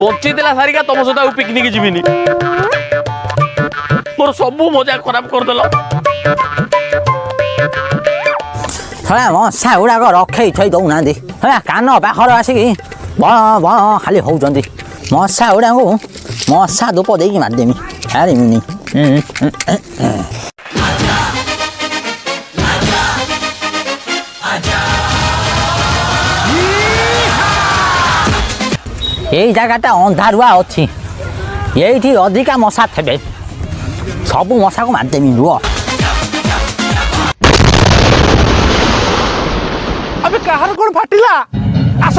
bunchy देला सारिका तुम सहित पिकनिक जीविनी मोर सब मजा खराब करदेल थोड़ा मशा गुड़ाक रखे थई दौना थोड़ा कान पाखर आसिक खाली होती मशा गुड़ा को मशा धूप देकी मारिदेमी हारिमुनि यही जगटा अंधारुआ अच्छी ये अधिका मशा थे सब मशा को मारिदेमी रुह अबे कहार कौन फाटिला आस